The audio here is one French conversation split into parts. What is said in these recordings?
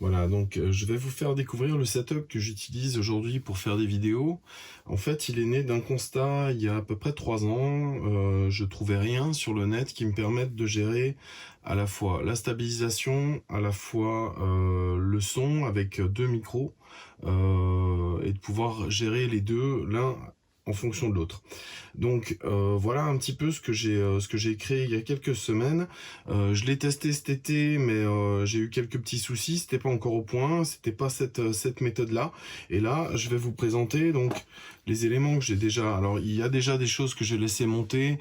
Voilà, donc je vais vous faire découvrir le setup que j'utilise aujourd'hui pour faire des vidéos. En fait, il est né d'un constat il y a à peu près 3 ans. Je trouvais rien sur le net qui me permette de gérer à la fois la stabilisation, à la fois le son avec 2 micros, et de pouvoir gérer les deux, l'un en fonction de l'autre. Donc voilà un petit peu ce que j'ai créé il y a quelques semaines. Je l'ai testé cet été, mais j'ai eu quelques petits soucis. C'était pas encore au point. C'était pas cette méthode-là. Et là, je vais vous présenter donc les éléments que j'ai déjà. Alors il y a déjà des choses que j'ai laissé monter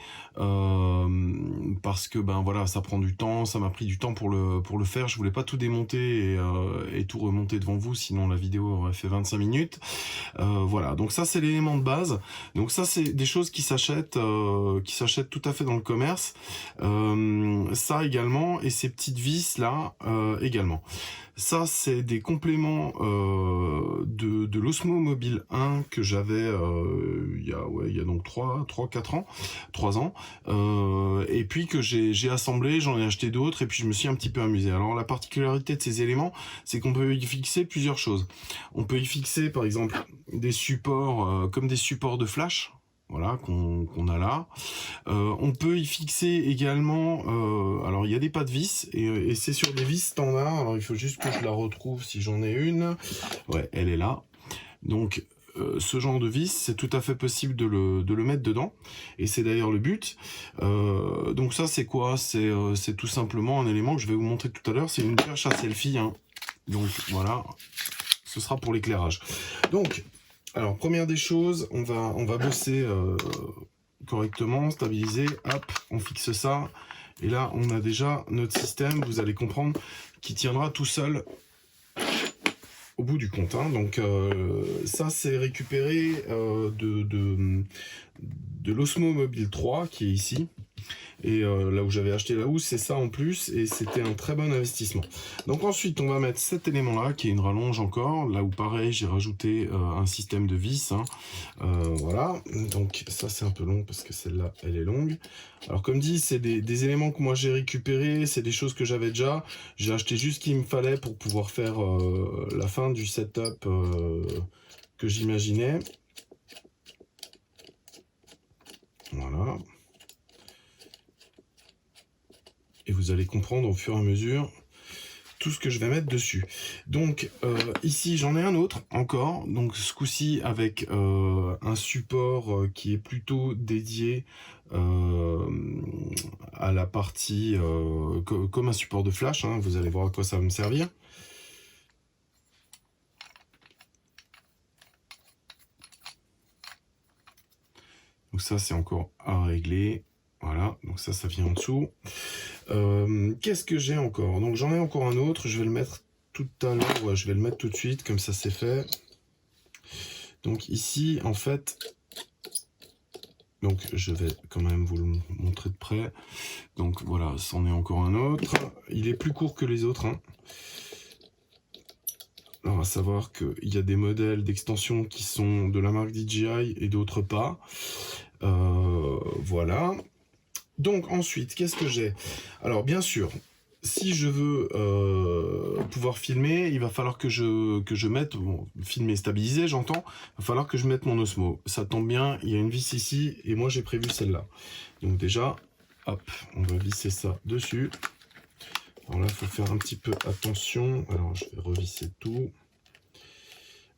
parce que ben voilà, ça prend du temps. Ça m'a pris du temps pour le faire. Je voulais pas tout démonter et tout remonter devant vous, sinon la vidéo aurait fait 25 minutes. Voilà. Donc ça c'est l'élément de base. Donc ça c'est des choses qui s'achètent tout à fait dans le commerce. Ça également, et ces petites vis là également. Ça c'est des compléments de l'Osmo Mobile 1 que j'avais il y a donc 4 ans, 3 ans, et puis que j'ai assemblé, j'en ai acheté d'autres, et puis je me suis un petit peu amusé. Alors la particularité de ces éléments, c'est qu'on peut y fixer plusieurs choses. On peut y fixer par exemple des supports comme des supports de flash, voilà, qu'on a là. On peut y fixer également, alors il y a des pas de vis, et c'est sur des vis standards. Alors il faut juste que je la retrouve si j'en ai une. Ouais, elle est là. Donc ce genre de vis, c'est tout à fait possible de le mettre dedans, et c'est d'ailleurs le but. Donc ça c'est quoi? C'est tout simplement un élément que je vais vous montrer tout à l'heure. C'est une perche à selfie, hein. Donc voilà, ce sera pour l'éclairage. Donc, alors première des choses, on va bosser correctement, stabiliser, hop, on fixe ça, et là on a déjà notre système, vous allez comprendre, qui tiendra tout seul au bout du compte, hein. Donc ça c'est récupéré de l'Osmo Mobile 3 qui est ici. Et là où j'avais acheté la housse, c'est ça en plus, et c'était un très bon investissement. Donc ensuite, on va mettre cet élément-là, qui est une rallonge encore, là où pareil, j'ai rajouté un système de vis, hein. Voilà, donc ça c'est un peu long, parce que celle-là, elle est longue. Alors comme dit, c'est des éléments que moi j'ai récupérés, c'est des choses que j'avais déjà. J'ai acheté juste ce qu'il me fallait pour pouvoir faire la fin du setup que j'imaginais. Voilà. Et vous allez comprendre au fur et à mesure tout ce que je vais mettre dessus. Donc ici j'en ai un autre encore, donc ce coup-ci avec un support qui est plutôt dédié à la partie comme un support de flash, hein. Vous allez voir à quoi ça va me servir. Donc ça c'est encore à régler. Voilà, donc ça vient en dessous. Qu'est-ce que j'ai encore? Donc j'en ai encore un autre, je vais le mettre tout à l'heure, ouais, je vais le mettre tout de suite, comme ça c'est fait. Donc ici, en fait, donc je vais quand même vous le montrer de près. Donc voilà, c'en est encore un autre. Il est plus court que les autres, hein. Alors à savoir qu'il y a des modèles d'extension qui sont de la marque DJI et d'autres pas. Voilà. Donc ensuite, qu'est-ce que j'ai? Alors bien sûr, si je veux pouvoir filmer, il va falloir que je mette, bon, filmer stabilisé j'entends, il va falloir que je mette mon Osmo. Ça tombe bien, il y a une vis ici, et moi j'ai prévu celle-là. Donc déjà, hop, on va visser ça dessus. Alors là, il faut faire un petit peu attention. Alors je vais revisser tout.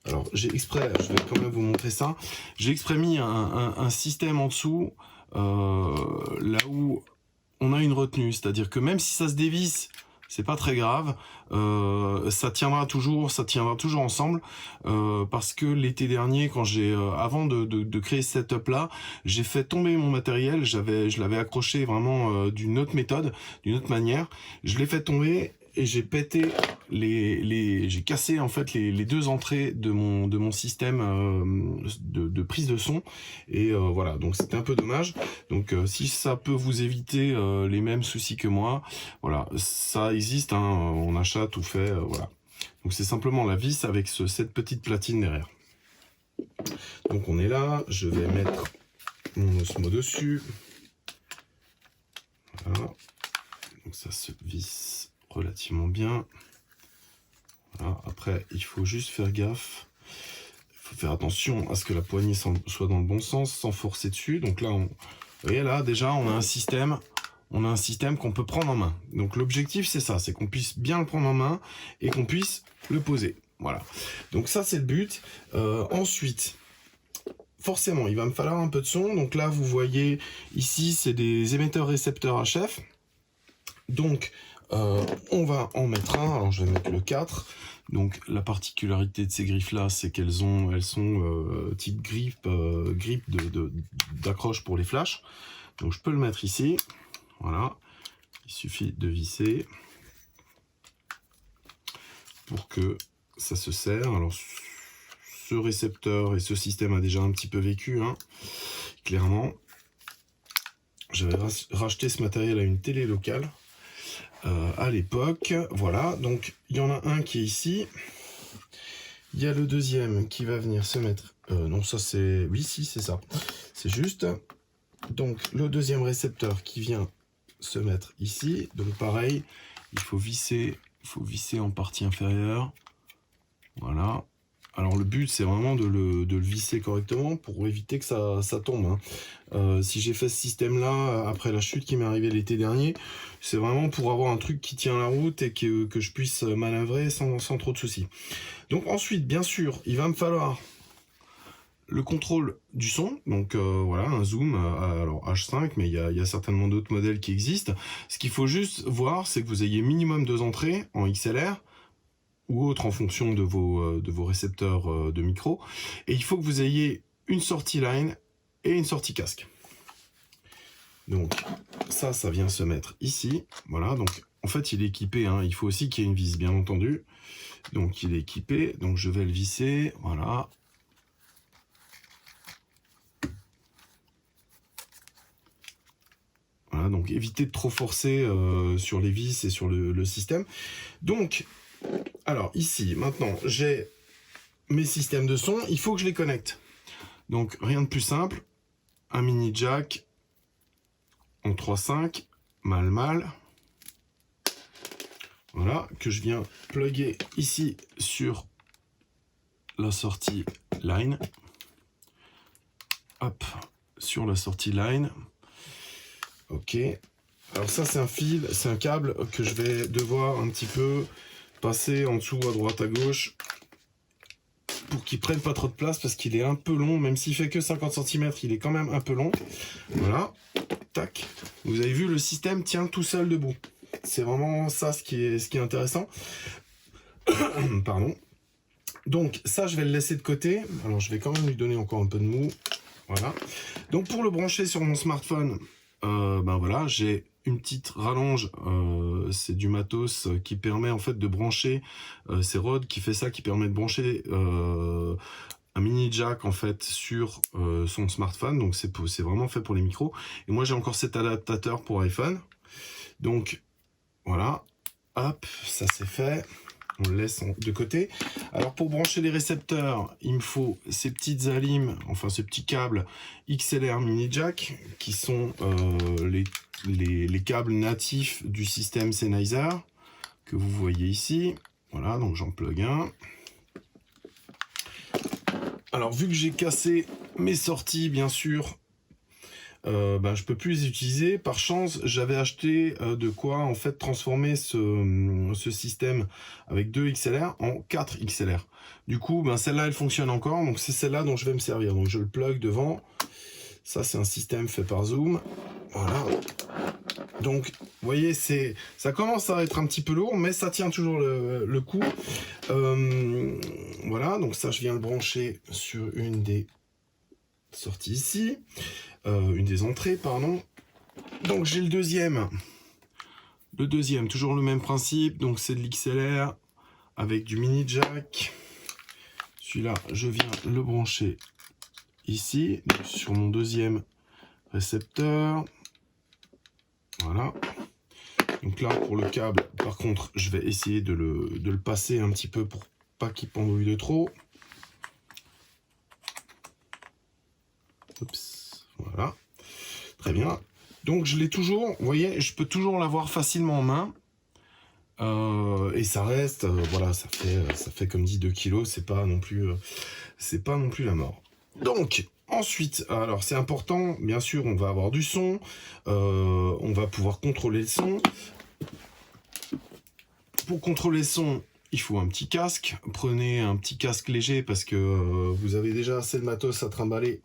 Alors j'ai exprès, je vais quand même vous montrer ça, j'ai exprès mis un système en dessous, là où on a une retenue, c'est-à-dire que même si ça se dévisse, c'est pas très grave, ça tiendra toujours ensemble, parce que l'été dernier, quand avant de créer ce setup là, j'ai fait tomber mon matériel, je l'avais accroché vraiment d'une autre méthode, d'une autre manière, je l'ai fait tomber et j'ai pété j'ai cassé en fait les deux entrées de mon système de prise de son, et voilà, donc c'était un peu dommage. Donc si ça peut vous éviter les mêmes soucis que moi, voilà, ça existe, hein, on achète tout fait, voilà. Donc c'est simplement la vis avec cette petite platine derrière. Donc on est là, je vais mettre mon Osmo dessus. Voilà. Donc ça se visse relativement bien. Après, il faut juste faire gaffe. Il faut faire attention à ce que la poignée soit dans le bon sens, sans forcer dessus. Donc là, vous voyez là, déjà, on a un système qu'on peut prendre en main. Donc l'objectif, c'est ça, c'est qu'on puisse bien le prendre en main et qu'on puisse le poser. Voilà. Donc ça, c'est le but. Ensuite, forcément, il va me falloir un peu de son. Donc là, vous voyez, ici, c'est des émetteurs-récepteurs HF. Donc, on va en mettre un. Alors, je vais mettre le 4. Donc, la particularité de ces griffes-là, c'est elles sont type grippe d'accroche pour les flashs. Donc, je peux le mettre ici. Voilà. Il suffit de visser pour que ça se serre. Alors, ce récepteur et ce système a déjà un petit peu vécu, hein, clairement. J'avais racheté ce matériel à une télé locale à l'époque. Voilà, donc il y en a un qui est ici. Il y a le deuxième qui va venir se mettre... non, ça c'est... Oui, si, c'est ça. C'est juste. Donc, le deuxième récepteur qui vient se mettre ici. Donc, pareil, il faut visser en partie inférieure. Voilà. Alors le but, c'est vraiment de le visser correctement pour éviter que ça tombe. Hein. Si j'ai fait ce système-là après la chute qui m'est arrivée l'été dernier, c'est vraiment pour avoir un truc qui tient la route et que je puisse manœuvrer sans trop de soucis. Donc ensuite, bien sûr, il va me falloir le contrôle du son. Donc voilà, un zoom, alors H5, mais il y a certainement d'autres modèles qui existent. Ce qu'il faut juste voir, c'est que vous ayez minimum 2 entrées en XLR, ou autre en fonction de vos récepteurs de micro. Et il faut que vous ayez une sortie line et une sortie casque. Donc ça vient se mettre ici. Voilà, donc en fait il est équipé, hein. Il faut aussi qu'il y ait une vis, bien entendu. Donc il est équipé, donc je vais le visser, voilà. Voilà, donc évitez de trop forcer sur les vis et sur le système. Donc, alors ici, maintenant, j'ai mes systèmes de son, il faut que je les connecte. Donc, rien de plus simple, un mini jack en 3.5, mal. Voilà, que je viens plugger ici sur la sortie line. Hop, sur la sortie line. Ok, alors ça c'est un fil, c'est un câble que je vais devoir un petit peu passer en dessous, à droite, à gauche, pour qu'il prenne pas trop de place, parce qu'il est un peu long, même s'il fait que 50 cm, il est quand même un peu long. Voilà, tac. Vous avez vu, le système tient tout seul debout. C'est vraiment ça ce qui est intéressant. Pardon. Donc ça, je vais le laisser de côté. Alors je vais quand même lui donner encore un peu de mou. Voilà. Donc pour le brancher sur mon smartphone, ben voilà, j'ai une petite rallonge, c'est du matos qui permet en fait de brancher, c'est Rode qui fait ça, qui permet de brancher un mini jack en fait sur son smartphone. Donc c'est vraiment fait pour les micros. Et moi j'ai encore cet adaptateur pour iPhone. Donc voilà, hop, ça c'est fait. On le laisse de côté. Alors pour brancher les récepteurs, il me faut ces petites alimes, enfin ces petits câbles XLR mini jack qui sont les câbles natifs du système Sennheiser que vous voyez ici. Voilà, donc j'en plug un. Alors vu que j'ai cassé mes sorties, bien sûr, je peux plus les utiliser. Par chance, j'avais acheté de quoi en fait transformer ce système avec 2 XLR en 4 XLR. Du coup, celle-là elle fonctionne encore, donc c'est celle-là dont je vais me servir. Donc je le plug devant. Ça c'est un système fait par Zoom. Voilà. Donc vous voyez, ça commence à être un petit peu lourd, mais ça tient toujours le coup. Voilà, donc ça je viens le brancher sur une des sorties ici. Une des entrées, pardon. Donc j'ai le deuxième, toujours le même principe, donc c'est de l'XLR avec du mini jack. Celui-là, je viens le brancher ici, donc sur mon deuxième récepteur. Voilà. Donc là, pour le câble, par contre, je vais essayer de le passer un petit peu pour pas qu'il pendouille de trop. Oups. Voilà, très bien. Donc je l'ai toujours, vous voyez, je peux toujours l'avoir facilement en main. Et ça reste, voilà, ça fait comme dit 2 kilos, c'est pas non plus la mort. Donc, ensuite, alors c'est important, bien sûr, on va avoir du son, on va pouvoir contrôler le son. Pour contrôler le son, il faut un petit casque. Prenez un petit casque léger parce que vous avez déjà assez de matos à trimballer.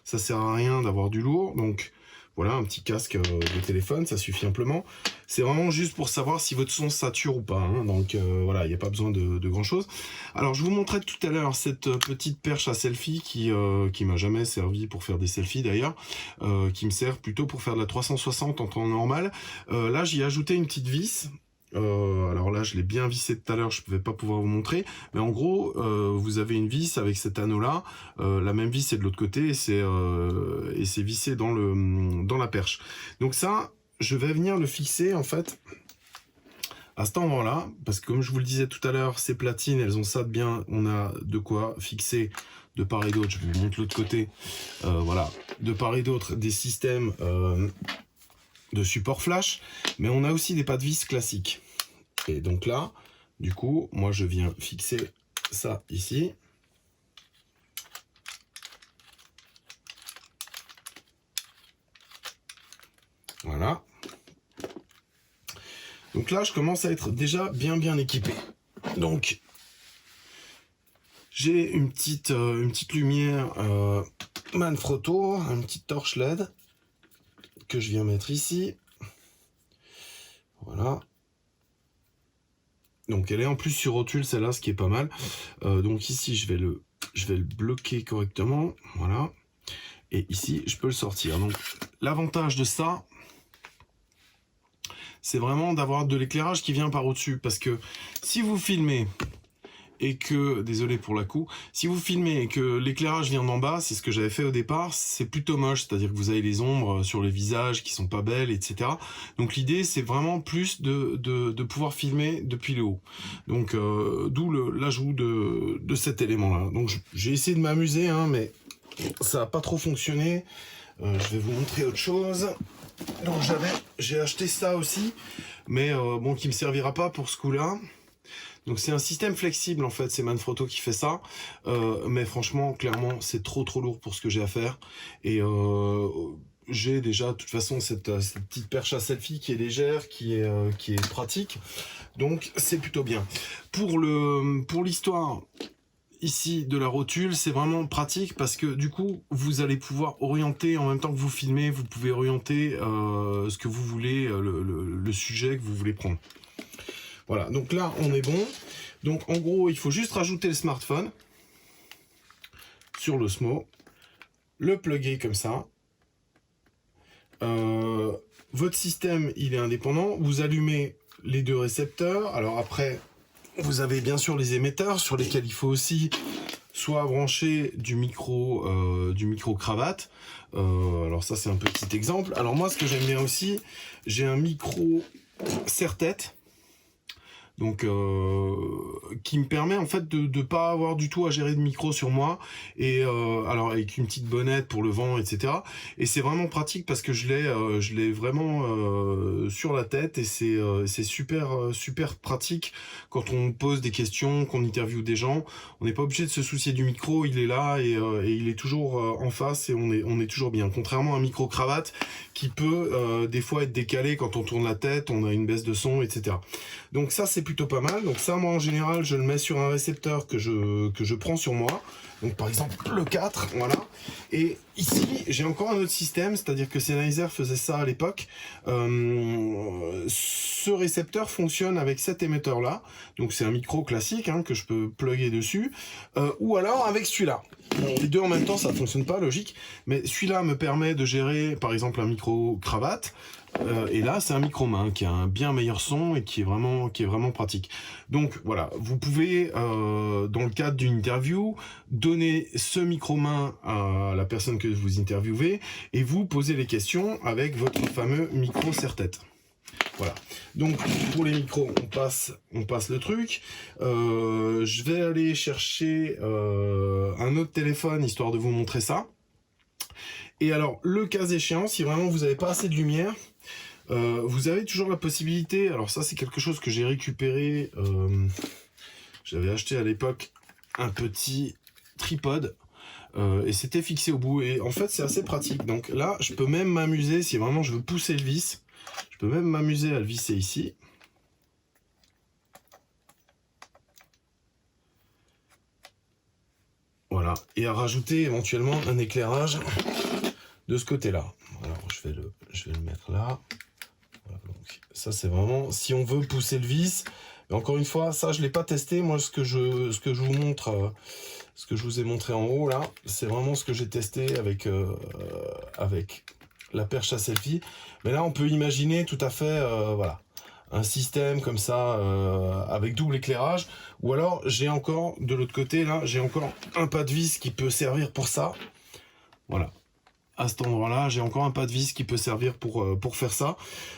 Ça sert à rien d'avoir du lourd, donc voilà, un petit casque de téléphone, ça suffit amplement. C'est vraiment juste pour savoir si votre son sature ou pas, hein. Donc voilà, il n'y a pas besoin de grand chose. Alors je vous montrais tout à l'heure cette petite perche à selfie qui m'a jamais servi pour faire des selfies d'ailleurs, qui me sert plutôt pour faire de la 360 en temps normal. Là j'y ai ajouté une petite vis. Alors là je l'ai bien vissé tout à l'heure, je ne vais pas pouvoir vous montrer, mais en gros vous avez une vis avec cet anneau là, la même vis est de l'autre côté et c'est vissé dans la perche. Donc ça je vais venir le fixer en fait à cet endroit là, parce que comme je vous le disais tout à l'heure, ces platines elles ont ça de bien, on a de quoi fixer de part et d'autre. Je vous montre l'autre côté, voilà, de part et d'autre des systèmes de support flash, mais on a aussi des pas de vis classiques. Et donc là, du coup, moi je viens fixer ça ici. Voilà. Donc là, je commence à être déjà bien équipé. Donc, j'ai une petite lumière Manfrotto, une petite torche LED que je viens mettre ici. Voilà. Donc elle est en plus sur rotule celle-là, ce qui est pas mal. Donc ici je vais le bloquer correctement, voilà. Et ici je peux le sortir. Donc l'avantage de ça, c'est vraiment d'avoir de l'éclairage qui vient par au-dessus, parce que si vous filmez et que, désolé pour la coup, si vous filmez et que l'éclairage vient d'en bas, c'est ce que j'avais fait au départ, c'est plutôt moche, c'est-à-dire que vous avez les ombres sur les visages qui sont pas belles, etc. Donc l'idée, c'est vraiment plus de pouvoir filmer depuis le haut. Donc d'où l'ajout de cet élément-là. Donc j'ai essayé de m'amuser, hein, mais ça n'a pas trop fonctionné. Je vais vous montrer autre chose. Donc j'ai acheté ça aussi, mais bon, qui me servira pas pour ce coup-là. Donc c'est un système flexible en fait, c'est Manfrotto qui fait ça, mais franchement, clairement, c'est trop lourd pour ce que j'ai à faire. Et j'ai déjà de toute façon cette petite perche à selfie qui est légère, qui est pratique, donc c'est plutôt bien. Pour l'histoire ici de la rotule, c'est vraiment pratique parce que du coup, vous allez pouvoir orienter en même temps que vous filmez, vous pouvez orienter ce que vous voulez, le sujet que vous voulez prendre. Voilà, donc là, on est bon. Donc, en gros, il faut juste rajouter le smartphone sur l'Osmo, le plugger comme ça. Votre système, il est indépendant. Vous allumez les deux récepteurs. Alors après, vous avez bien sûr les émetteurs sur lesquels il faut aussi soit brancher du micro cravate. Alors ça, c'est un petit exemple. Alors moi, ce que j'aime bien aussi, j'ai un micro serre-tête. Donc qui me permet en fait de pas avoir du tout à gérer de micro sur moi, et alors avec une petite bonnette pour le vent, etc. Et c'est vraiment pratique parce que je l'ai vraiment sur la tête, et c'est super pratique quand on pose des questions, qu'on interviewe des gens. On n'est pas obligé de se soucier du micro, il est là, et il est toujours en face, et on est toujours bien. Contrairement à un micro cravate qui peut des fois être décalé quand on tourne la tête, on a une baisse de son, etc. Donc ça, c'est plutôt pas mal. Donc ça, moi en général, je le mets sur un récepteur que je prends sur moi. Donc par exemple le 4, voilà. Et ici, j'ai encore un autre système, c'est-à-dire que Sennheiser faisait ça à l'époque. Ce récepteur fonctionne avec cet émetteur-là. Donc c'est un micro classique, hein, que je peux plugger dessus. Ou alors avec celui-là. Bon, les deux en même temps, ça ne fonctionne pas, logique. Mais celui-là me permet de gérer, par exemple, un micro cravate. Et là, c'est un micro main qui a un bien meilleur son et qui est vraiment pratique. Donc voilà, vous pouvez, dans le cadre d'une interview, donner ce micro main à la personne que vous interviewez et vous poser les questions avec votre fameux micro serre-tête. Voilà. Donc pour les micros, on passe le truc. Je vais aller chercher un autre téléphone histoire de vous montrer ça. Et alors, le cas échéant, si vraiment vous n'avez pas assez de lumière, Vous avez toujours la possibilité, alors ça c'est quelque chose que j'ai récupéré, j'avais acheté à l'époque un petit tripode, et c'était fixé au bout, et en fait c'est assez pratique. Donc là je peux même m'amuser, si vraiment je veux pousser le vis, je peux même m'amuser à le visser ici. Voilà, et à rajouter éventuellement un éclairage de ce côté-là. Alors je vais le mettre là. Voilà, donc ça c'est vraiment si on veut pousser le vis. Mais encore une fois, ça je l'ai pas testé. Moi ce que je vous montre, ce que je vous ai montré en haut là, c'est vraiment ce que j'ai testé avec la perche à selfie. Mais là on peut imaginer tout à fait voilà, un système comme ça avec double éclairage. Ou alors j'ai encore de l'autre côté là, j'ai encore un pas de vis qui peut servir pour ça. Voilà. À cet endroit-là, j'ai encore un pas de vis qui peut servir pour faire ça.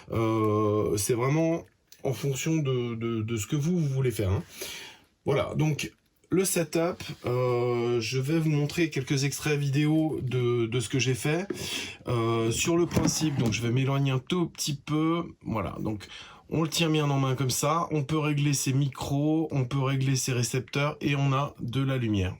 C'est vraiment en fonction de ce que vous voulez faire. Hein. Voilà, donc le setup, je vais vous montrer quelques extraits vidéo de ce que j'ai fait. Sur le principe, donc je vais m'éloigner un tout petit peu. Voilà, donc on le tient bien en main comme ça. On peut régler ses micros, on peut régler ses récepteurs et on a de la lumière.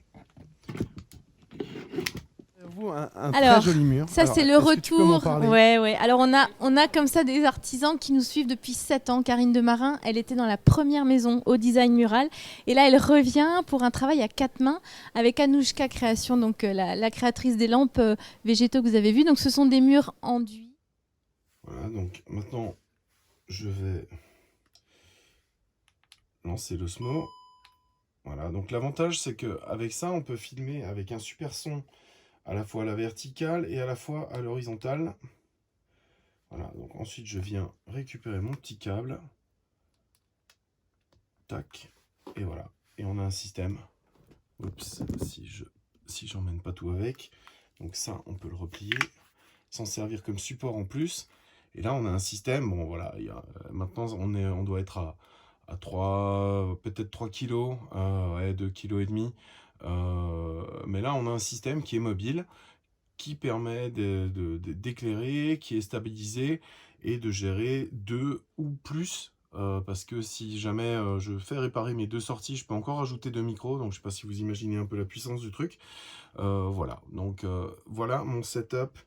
Un très joli mur. Ça c'est le retour. Ouais. Alors on a comme ça des artisans qui nous suivent depuis 7 ans. Karine Demarin, elle était dans la première maison au design mural et là elle revient pour un travail à 4 mains avec Anouchka Création, donc la créatrice des lampes végétaux que vous avez vu. Donc ce sont des murs enduits. Voilà, donc maintenant je vais lancer l'osmo. Voilà, donc l'avantage c'est que avec ça on peut filmer avec un super son à la fois à la verticale et à la fois à l'horizontale. Voilà, donc ensuite je viens récupérer mon petit câble. Tac, et voilà. Et on a un système. Oups, si j'emmène pas tout avec. Donc ça, on peut le replier, s'en servir comme support en plus. Et là, on a un système, bon voilà, maintenant on doit être à 3, peut-être 3 kg, ouais, 2,5 kg. Mais là, on a un système qui est mobile, qui permet d'éclairer, qui est stabilisé et de gérer 2 ou plus. Parce que si jamais je fais réparer mes 2 sorties, je peux encore rajouter 2 micros. Donc je sais pas si vous imaginez un peu la puissance du truc. Voilà, donc voilà mon setup